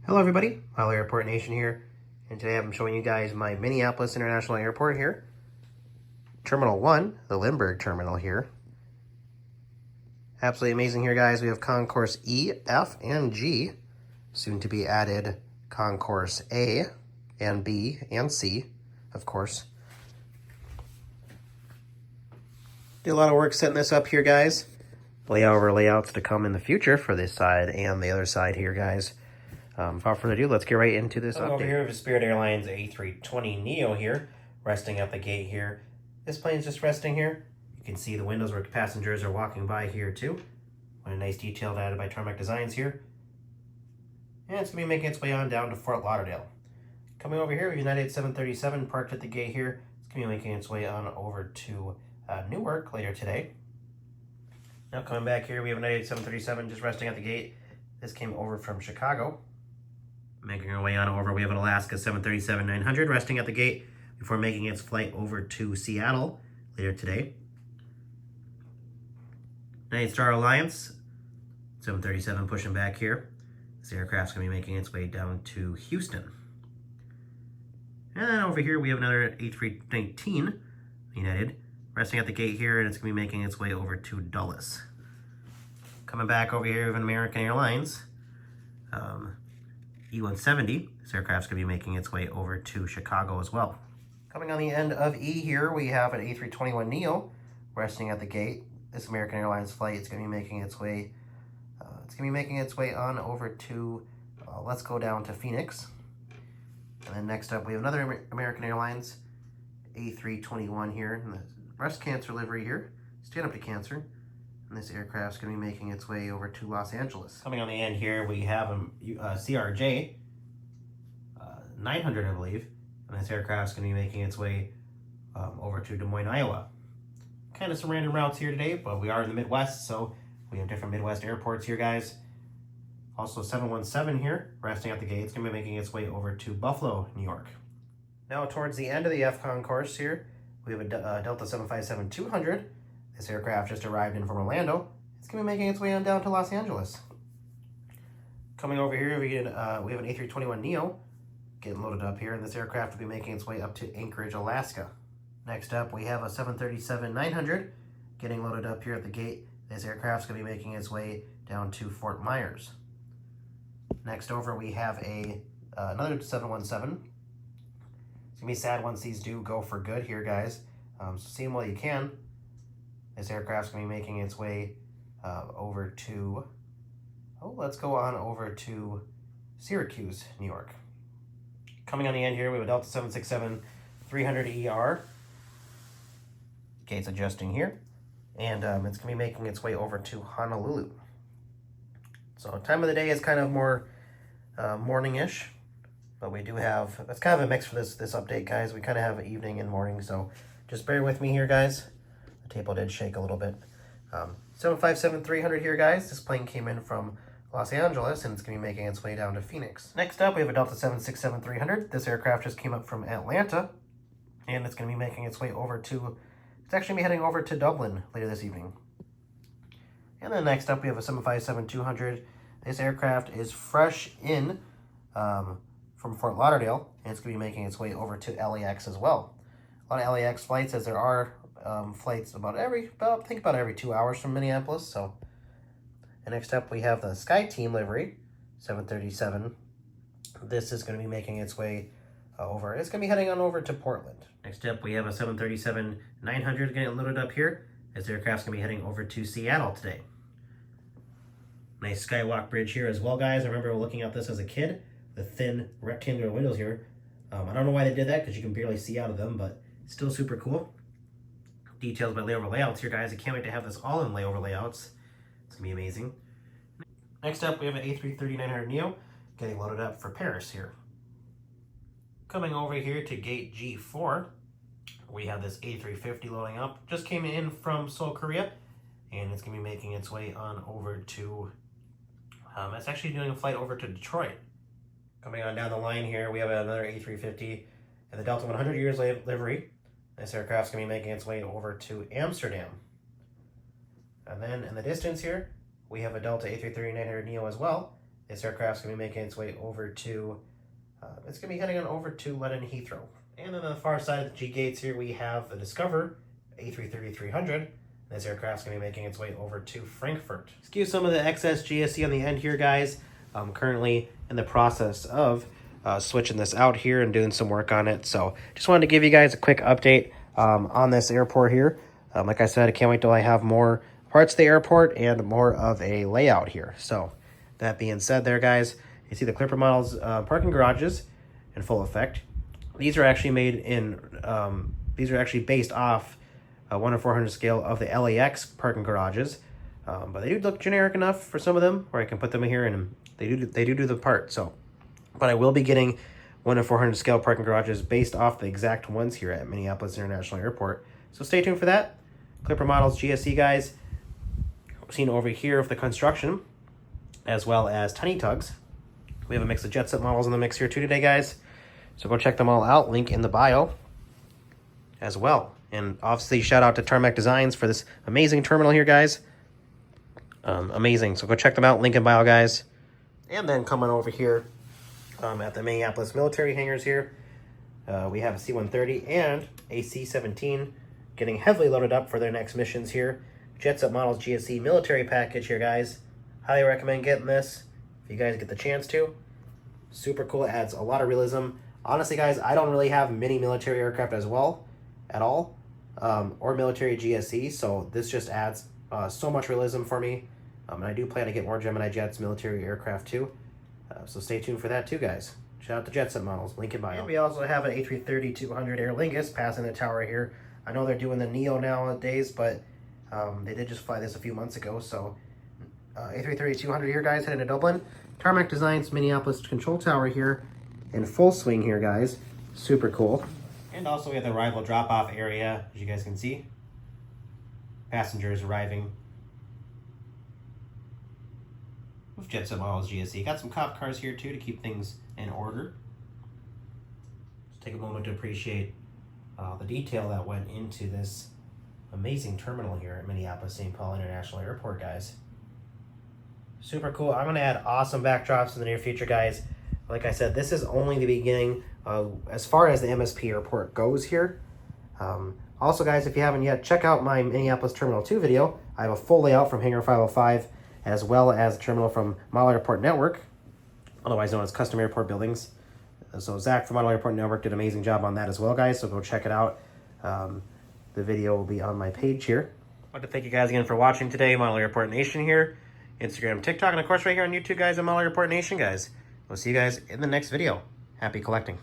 Hello everybody, Airport Nation here, and today I'm showing you guys my Minneapolis International Airport here. Terminal 1, the Lindbergh Terminal here. Absolutely amazing here, guys. We have Concourse E, F, and G. Soon to be added Concourse A, and B, and C, of course. Did a lot of work setting this up here, guys. Layouts to come in the future for this side and the other side here, guys. Without further ado, let's get right into this update. Over here with Spirit Airlines A320neo here, resting at the gate here. This plane's just resting here. You can see the windows where passengers are walking by here too. A nice detail added by Tarmac Designs here. And it's going to be making its way on down to Fort Lauderdale. Coming over here, United 737 parked at the gate here. It's going to be making its way on over to Newark later today. Now coming back here, we have United 737 just resting at the gate. This came over from Chicago. Making our way on over, we have an Alaska 737-900 resting at the gate before making its flight over to Seattle later today. United Star Alliance 737 pushing back here. This aircraft's going to be making its way down to Houston. And then over here we have another A319 United resting at the gate here, and it's going to be making its way over to Dulles. Coming back over here, we have an American Airlines E-170. This aircraft's going to be making its way over to Chicago as well. Coming on the end of E here, we have an A321neo resting at the gate. This American Airlines flight is going to be making its way. On over to. Let's go down to Phoenix. And then next up, we have another American Airlines A321 here, and the breast cancer livery here. Stand up to cancer. And this aircraft's going to be making its way over to Los Angeles. Coming on the end here, we have a CRJ 900, I believe. And this aircraft's going to be making its way over to Des Moines, Iowa. Kind of some random routes here today, but we are in the Midwest, so we have different Midwest airports here, guys. Also 717 here, resting at the gate. It's going to be making its way over to Buffalo, New York. Now towards the end of the F concourse here, we have a Delta 757-200. This aircraft just arrived in from Orlando. It's going to be making its way on down to Los Angeles. Coming over here, we have an A321neo getting loaded up here, and this aircraft will be making its way up to Anchorage, Alaska. Next up, we have a 737-900 getting loaded up here at the gate. This aircraft's going to be making its way down to Fort Myers. Next over, we have another 717. It's going to be sad once these do go for good here, guys. So see them while you can. This aircraft's going to be making its way over to, let's go on over to Syracuse, New York. Coming on the end here, we have a Delta 767-300ER. Gates adjusting here. And it's going to be making its way over to Honolulu. So time of the day is kind of more morning-ish. But we do have, that's kind of a mix for this update, guys. We kind of have evening and morning, so just bear with me here, guys. The table did shake a little bit. 757-300 here, guys. This plane came in from Los Angeles, and it's going to be making its way down to Phoenix. Next up, we have a Delta 767-300. This aircraft just came up from Atlanta, and it's going to be making its way over to, it's actually going to be heading over to Dublin later this evening. And then next up, we have a 757-200. This aircraft is fresh in from Fort Lauderdale, and it's going to be making its way over to LAX as well. A lot of LAX flights, as there are flights about every 2 hours from Minneapolis. So, and next up we have the SkyTeam livery 737. This is going to be making its way over. It's going to be heading on over to Portland. Next up we have a 737-900 getting loaded up here. This aircraft's going to be heading over to Seattle today. Nice skywalk bridge here as well, guys. I remember looking at this as a kid. The thin rectangular windows here. I don't know why they did that, because you can barely see out of them, but still super cool. Details by layover layouts here, guys. I can't wait to have this all in layover layouts. It's going to be amazing. Next up, we have an A330-900neo getting loaded up for Paris here. Coming over here to gate G4, we have this A350 loading up. Just came in from Seoul, Korea, and it's going to be making its way on over to, it's actually doing a flight over to Detroit. Coming on down the line here, we have another A350 and the Delta 100 years livery. This aircraft's going to be making its way over to Amsterdam. And then in the distance here, we have a Delta A330-900neo as well. This aircraft's going to be making its way over to, it's going to be heading on over to London Heathrow. And then on the far side of the G gates here, we have the Discover A330-300. This aircraft's going to be making its way over to Frankfurt. Excuse some of the excess GSE on the end here, guys. I'm currently in the process of switching this out here and doing some work on it. So just wanted to give you guys a quick update on this airport here. Like I said, I can't wait till I have more parts of the airport and more of a layout here. So that being said there, guys, you see the Clipper models parking garages in full effect. These are actually made in, these are actually based off a 1/400 scale of the LAX parking garages. But they do look generic enough for some of them where I can put them in here and they do the part. So, but I will be getting 1/400 scale parking garages based off the exact ones here at Minneapolis International Airport. So stay tuned for that. Clipper models GSE, guys. Seen over here with the construction, as well as tiny tugs. We have a mix of jet set models in the mix here too today, guys. So go check them all out. Link in the bio as well. And obviously shout out to Tarmac Designs for this amazing terminal here, guys. Amazing. So go check them out. Link in bio, guys. And then coming over here at the Minneapolis military hangars here, we have a C-130 and a C-17 getting heavily loaded up for their next missions here. Jetset Models GSE military package here, guys. Highly recommend getting this if you guys get the chance to. Super cool. It adds a lot of realism. Honestly, guys, I don't really have many military aircraft as well at all, or military GSE, so this just adds so much realism for me. And I do plan to get more Gemini jets, military aircraft too. So stay tuned for that too, guys. Shout out to Jetset Models. Link in bio. And we also have an A330-200 Aer Lingus passing the tower here. I know they're doing the Neo nowadays, but they did just fly this a few months ago. So A330-200 here, guys, heading to Dublin. Tarmac Designs Minneapolis Control Tower here in full swing here, guys. Super cool. And also we have the arrival drop-off area, as you guys can see. Passengers arriving with Jetset Models GSE. Got some cop cars here too to keep things in order. Just take a moment to appreciate the detail that went into this amazing terminal here at Minneapolis St. Paul International Airport, guys. Super cool. I'm going to add awesome backdrops in the near future, guys. Like I said, this is only the beginning as far as the MSP Airport goes here. Also, guys, if you haven't yet, check out my Minneapolis Terminal 2 video. I have a full layout from Hangar 505, as well as a terminal from Model Airport Network, otherwise known as Custom Airport Buildings. So Zach from Model Airport Network did an amazing job on that as well, guys, so go check it out. The video will be on my page here. I'd like to thank you guys again for watching today. Model Airport Nation here, Instagram, TikTok, and of course right here on YouTube, guys, at Model Airport Nation, guys. We'll see you guys in the next video. Happy collecting.